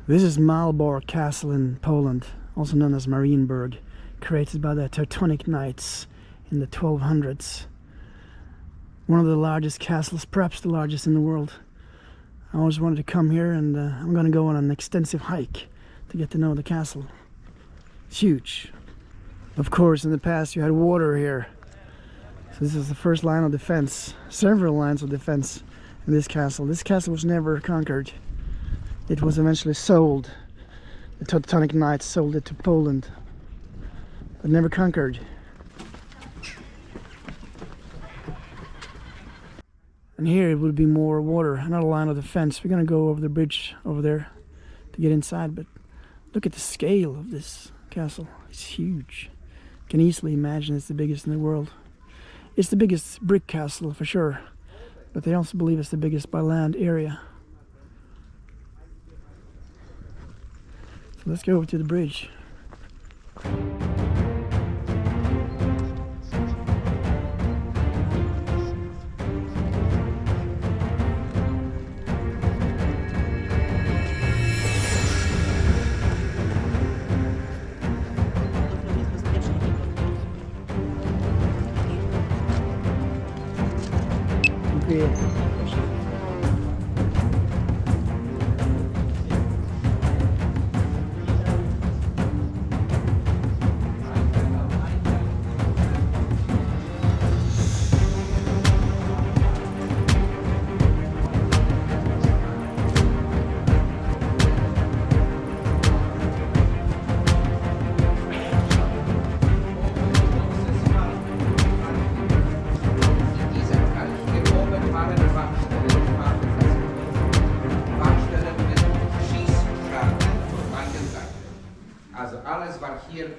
This is Malbork Castle in Poland, also known as Marienburg, created by the Teutonic Knights in the 1200s. One of the largest castles, perhaps the largest in the world. I always wanted to come here, and I'm going to go on an extensive hike to get to know the castle. It's huge. Of course, in the past you had water here. So this is the first line of defense, several lines of defense in this castle. This castle was never conquered. It was eventually sold. The Teutonic Knights sold it to Poland, but never conquered. And here it would be more water, another line of defense. We're gonna go over the bridge over there to get inside, but look at the scale of this castle. It's huge. You can easily imagine it's the biggest in the world. It's the biggest brick castle for sure, but they also believe it's the biggest by land area. So let's go over to the bridge.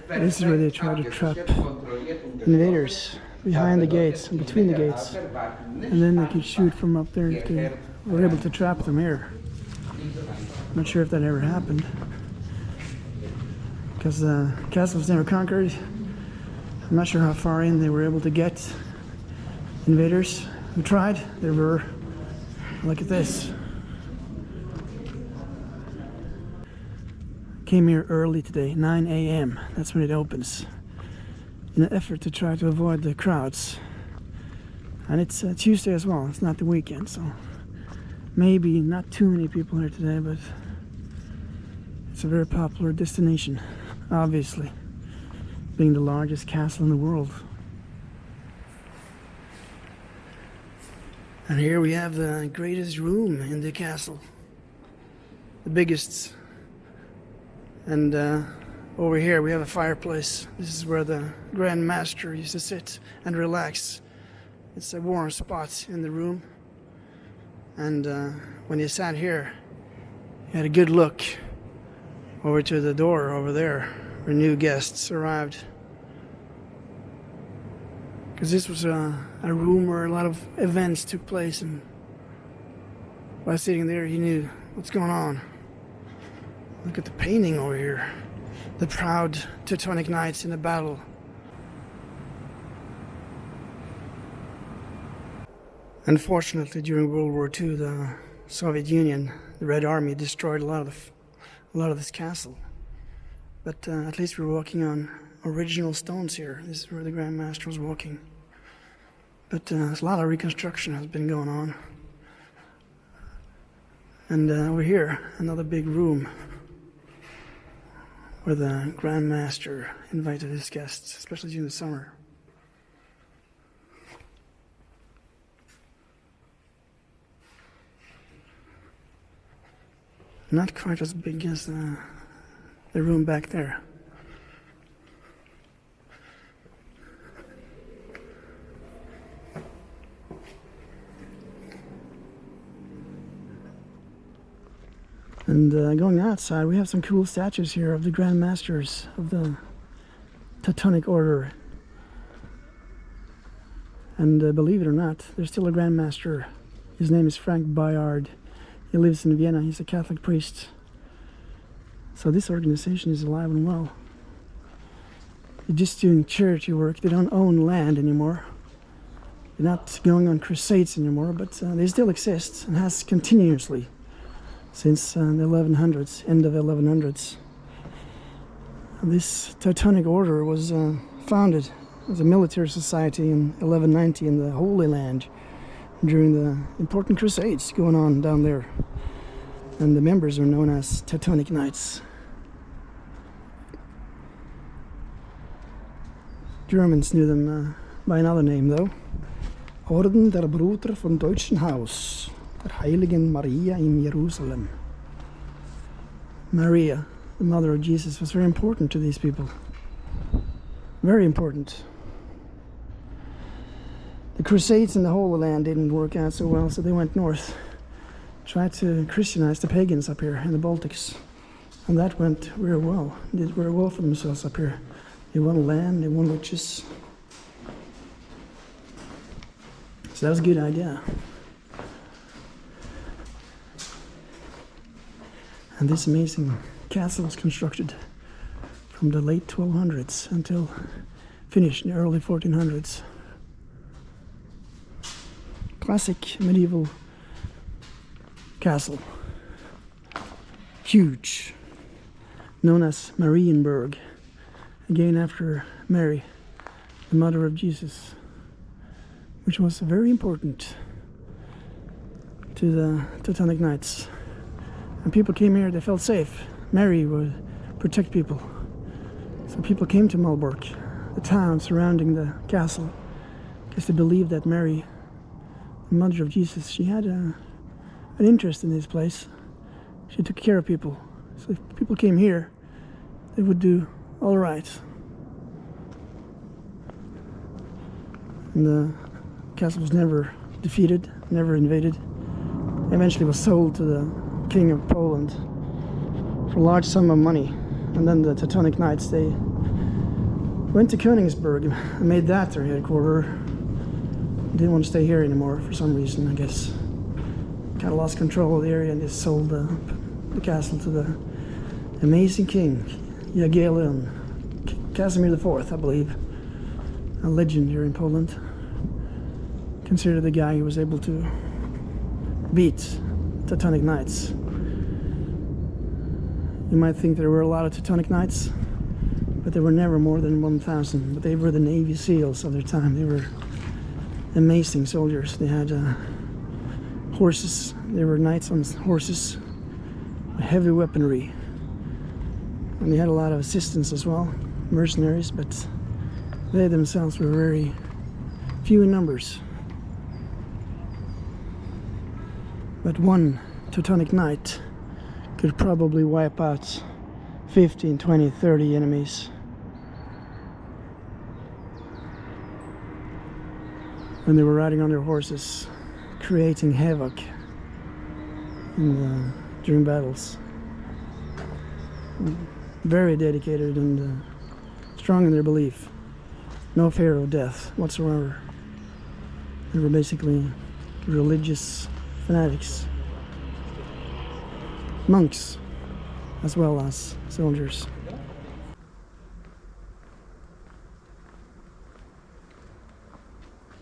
This is where they try to trap invaders, behind the gates and between the gates, and then they can shoot from up there. We're able to trap them here. I'm not sure if that ever happened, because the castle was never conquered. I'm not sure how far in they were able to get. Invaders who tried, they were, look at this. Came here early today, 9 a.m. That's when it opens, in an effort to try to avoid the crowds. And it's Tuesday as well, it's not the weekend, so maybe not too many people here today, but it's a very popular destination, obviously, being the largest castle in the world. And here we have the greatest room in the castle, the biggest. And over here we have a fireplace. This is where the Grand Master used to sit and relax. It's a warm spot in the room. And when he sat here, he had a good look over to the door over there where new guests arrived. Because this was a room where a lot of events took place, and by sitting there he knew what's going on. Look at the painting over here. The proud Teutonic Knights in the battle. Unfortunately, during World War II, the Soviet Union, the Red Army, destroyed a lot of this castle. But at least we're walking on original stones here. This is where the Grand Master was walking. But there's a lot of reconstruction has been going on. And over here, another big room, where the Grand Master invited his guests, especially during the summer. Not quite as big as the room back there. And going outside, we have some cool statues here of the Grand Masters of the Teutonic Order. And believe it or not, there's still a Grand Master. His name is Frank Bayard. He lives in Vienna. He's a Catholic priest. So this organization is alive and well. They're just doing charity work. They don't own land anymore. They're not going on crusades anymore, but they still exist and has continuously since the 1100s, end of 1100s. This Teutonic order was founded as a military society in 1190 in the Holy Land during the important crusades going on down there. And the members are known as Teutonic Knights. Germans knew them by another name though. Orden der Brüder vom Deutschen Haus, der Heiligen Maria in Jerusalem. Maria, the mother of Jesus, was very important to these people. Very important. The Crusades in the Holy Land didn't work out so well, so they went north. Tried to Christianize the pagans up here in the Baltics. And that went very well. Did very well for themselves up here. They won land, they won riches. So that was a good idea. And this amazing castle was constructed from the late 1200s until finished in the early 1400s. Classic medieval castle. Huge. Known as Marienburg. Again after Mary, the mother of Jesus, which was very important to the Teutonic Knights. And people came here, they felt safe. Mary would protect people. So people came to Malbork, the town surrounding the castle, because they believed that Mary, the mother of Jesus, she had an interest in this place. She took care of people. So if people came here, they would do all right. And the castle was never defeated, never invaded. Eventually was sold to the King of Poland for a large sum of money. And then the Teutonic Knights, they went to Königsberg and made that their headquarters. Didn't want to stay here anymore for some reason, I guess. Kind of lost control of the area and just sold the castle to the amazing king, Jagiellon, Casimir IV, I believe. A legend here in Poland. Considered the guy who was able to beat Teutonic Knights. You might think there were a lot of Teutonic Knights, but there were never more than 1,000. But they were the Navy SEALs of their time. They were amazing soldiers. They had horses. They were knights on horses, heavy weaponry. And they had a lot of assistants as well, mercenaries, but they themselves were very few in numbers. But one Teutonic Knight could probably wipe out 15, 20, 30 enemies. When they were riding on their horses, creating havoc during battles. Very dedicated and strong in their belief. No fear of death whatsoever. They were basically religious fanatics. Monks, as well as soldiers.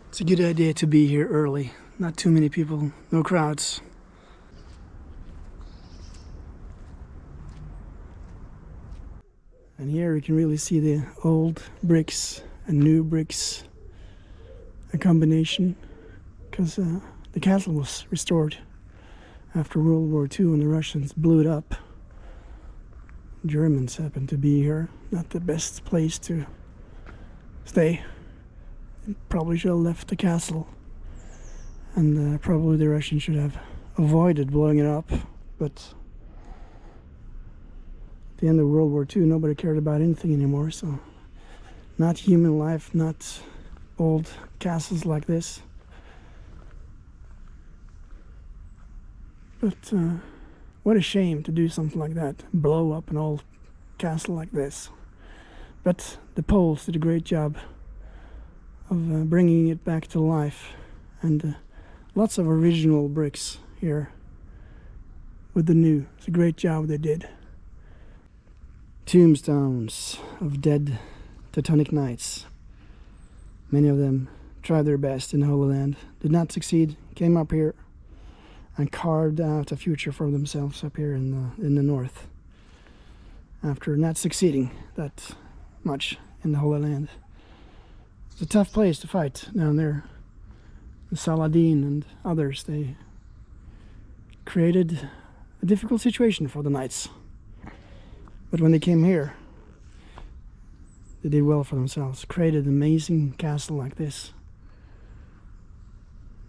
It's a good idea to be here early. Not too many people, no crowds. And here you can really see the old bricks and new bricks, a combination, because the castle was restored after World War II when the Russians blew it up. Germans happened to be here, not the best place to stay. They probably should have left the castle, and probably the Russians should have avoided blowing it up, but at the end of World War II, nobody cared about anything anymore, so not human life, not old castles like this. But what a shame to do something like that, blow up an old castle like this. But the Poles did a great job of bringing it back to life, and lots of original bricks here with the new. It's a great job they did. Tombstones of dead Teutonic Knights. Many of them tried their best in the Holy Land, did not succeed, came up here and carved out a future for themselves up here in the north, after not succeeding that much in the Holy Land. It's a tough place to fight down there. The Saladin and others, they created a difficult situation for the knights. But when they came here, they did well for themselves, created an amazing castle like this,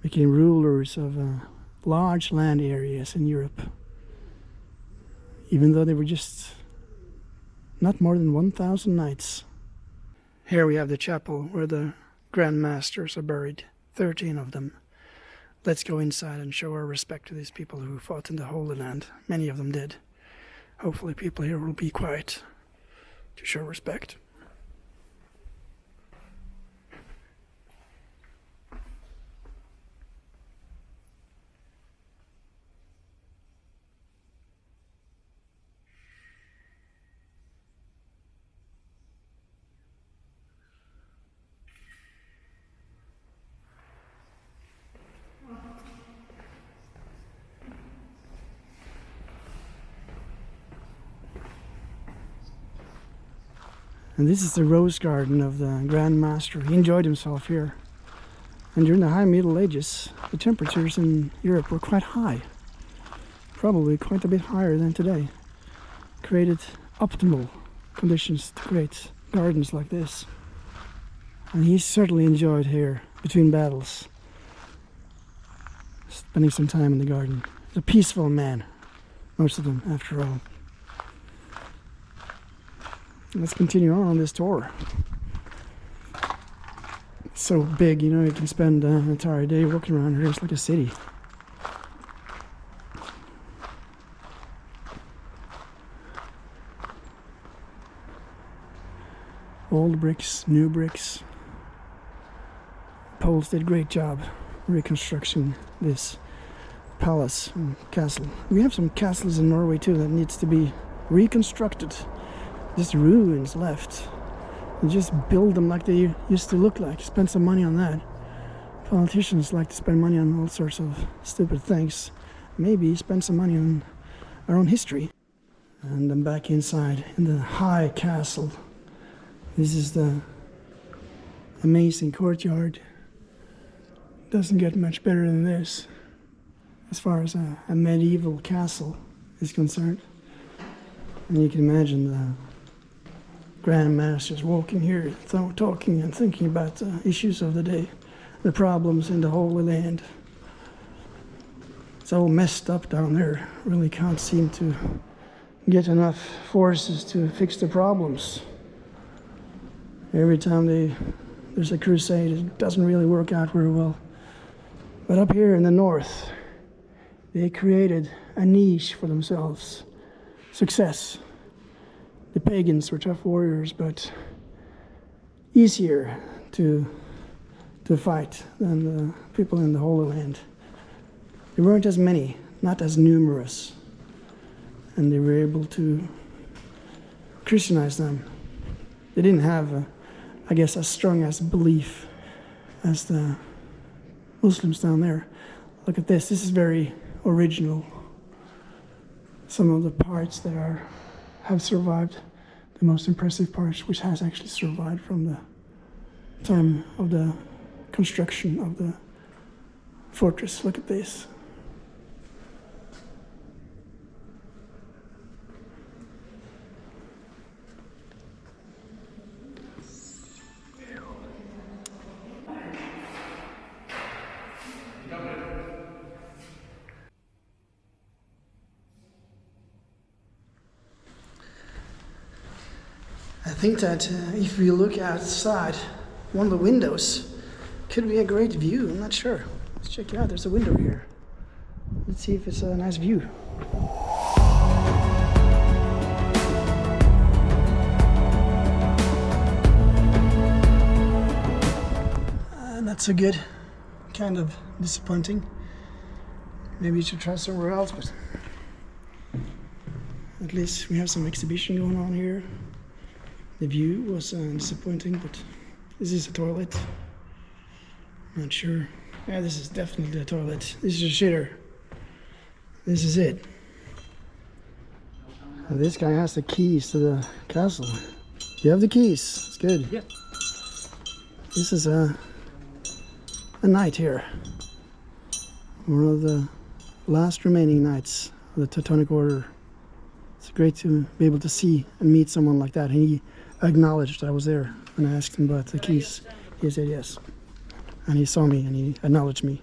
became rulers of large land areas in Europe, even though they were just not more than 1,000 knights. Here we have the chapel where the Grand Masters are buried, 13 of them. Let's go inside and show our respect to these people who fought in the Holy Land. Many of them did. Hopefully people here will be quiet to show respect. And this is the rose garden of the Grand Master. He enjoyed himself here. And during the High Middle Ages, the temperatures in Europe were quite high. Probably quite a bit higher than today. Created optimal conditions to create gardens like this. And he certainly enjoyed here, between battles, spending some time in the garden. He's a peaceful man, most of them, after all. Let's continue on this tour. It's so big, you know, you can spend an entire day walking around here. It's like a city. Old bricks, new bricks. Poles did a great job reconstructing this palace and castle. We have some castles in Norway too that needs to be reconstructed. Just ruins left. And just build them like they used to look like. Spend some money on that. Politicians like to spend money on all sorts of stupid things. Maybe spend some money on our own history. And I'm back inside in the high castle. This is the amazing courtyard. Doesn't get much better than this as far as a medieval castle is concerned. And you can imagine the Grand Masters walking here, talking and thinking about the issues of the day, the problems in the Holy Land. It's all messed up down there. Really can't seem to get enough forces to fix the problems. Every time there's a crusade, it doesn't really work out very well. But up here in the north, they created a niche for themselves. Success. The pagans were tough warriors, but easier to fight than the people in the Holy Land. There weren't as many, not as numerous, and they were able to Christianize them. They didn't have, I guess, as strong as belief as the Muslims down there. Look at this. This is very original. Some of the parts that have survived, the most impressive parts, which has actually survived from the time of the construction of the fortress. Look at this. I think that if we look outside one of the windows, could be a great view. I'm not sure. Let's check it out. There's a window here. Let's see if it's a nice view. Not so good. Kind of disappointing. Maybe you should try somewhere else, but at least we have some exhibition going on here. The view was disappointing, but this is a toilet. Not sure. Yeah, this is definitely a toilet. This is a shitter. This is it. This guy has the keys to the castle. You have the keys. It's good. Yeah. This is a knight here. One of the last remaining knights of the Teutonic Order. It's great to be able to see and meet someone like that. And he acknowledged I was there when I asked him about the keys. He said yes. And he saw me and he acknowledged me.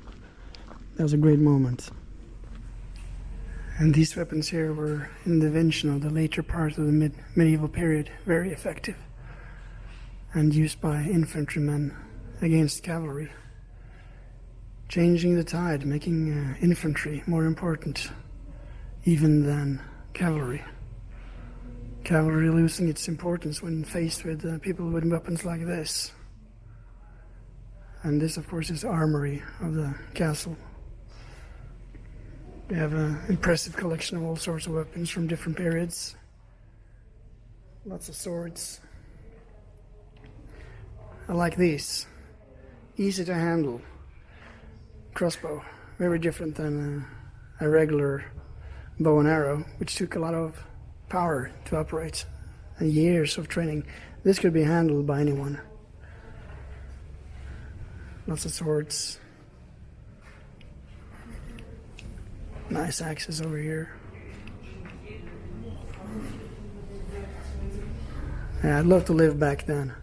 That was a great moment. And these weapons here were in the invention of the later part of the medieval period, very effective and used by infantrymen against cavalry, changing the tide, making infantry more important even than cavalry. Cavalry losing its importance when faced with people with weapons like this. And this, of course, is Armory of the castle. We have an impressive collection of all sorts of weapons from different periods. Lots of swords. I like these. Easy to handle. Crossbow. Very different than a regular bow and arrow, which took a lot of power to operate and years of training. This could be handled by anyone. Lots of swords. Nice axes over here. Yeah, I'd love to live back then.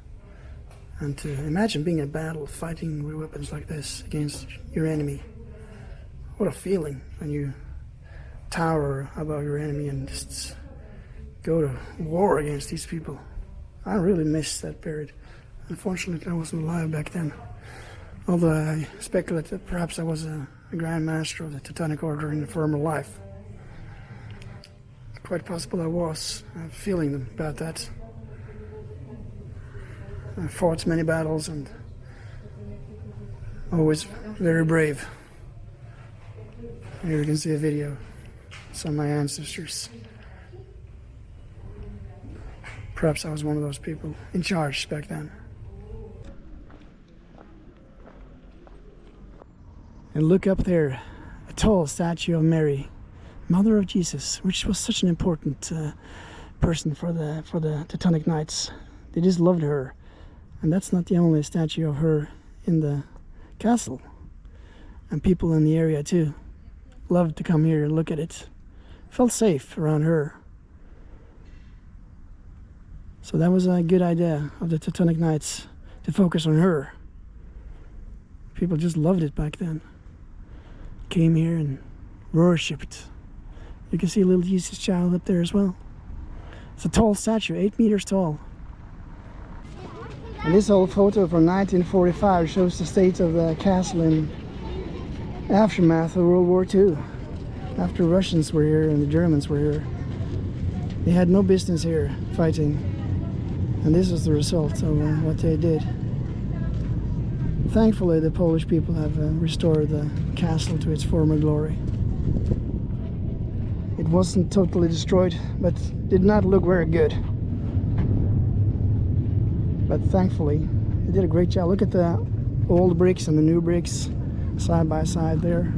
And to imagine being in battle, fighting with weapons like this against your enemy. What a feeling when you tower above your enemy and just go to war against these people. I really miss that period. Unfortunately, I wasn't alive back then. Although I speculate that perhaps I was a Grand Master of the Teutonic Order in a former life. It's quite possible I was. I have a feeling about that. I fought many battles and always very brave. Here you can see a video. Some of my ancestors. Perhaps I was one of those people in charge back then. And look up there, a tall statue of Mary, Mother of Jesus, which was such an important person for the Teutonic Knights. They just loved her. And that's not the only statue of her in the castle. And people in the area too loved to come here and look at it. Felt safe around her. So that was a good idea of the Teutonic Knights to focus on her. People just loved it back then. Came here and worshipped. You can see a little Jesus child up there as well. It's a tall statue, 8 meters tall. And this old photo from 1945 shows the state of the castle in aftermath of World War II. After Russians were here and the Germans were here. They had no business here fighting. And this was the result of what they did. Thankfully, the Polish people have restored the castle to its former glory. It wasn't totally destroyed, but did not look very good. But thankfully, they did a great job. Look at the old bricks and the new bricks side by side there.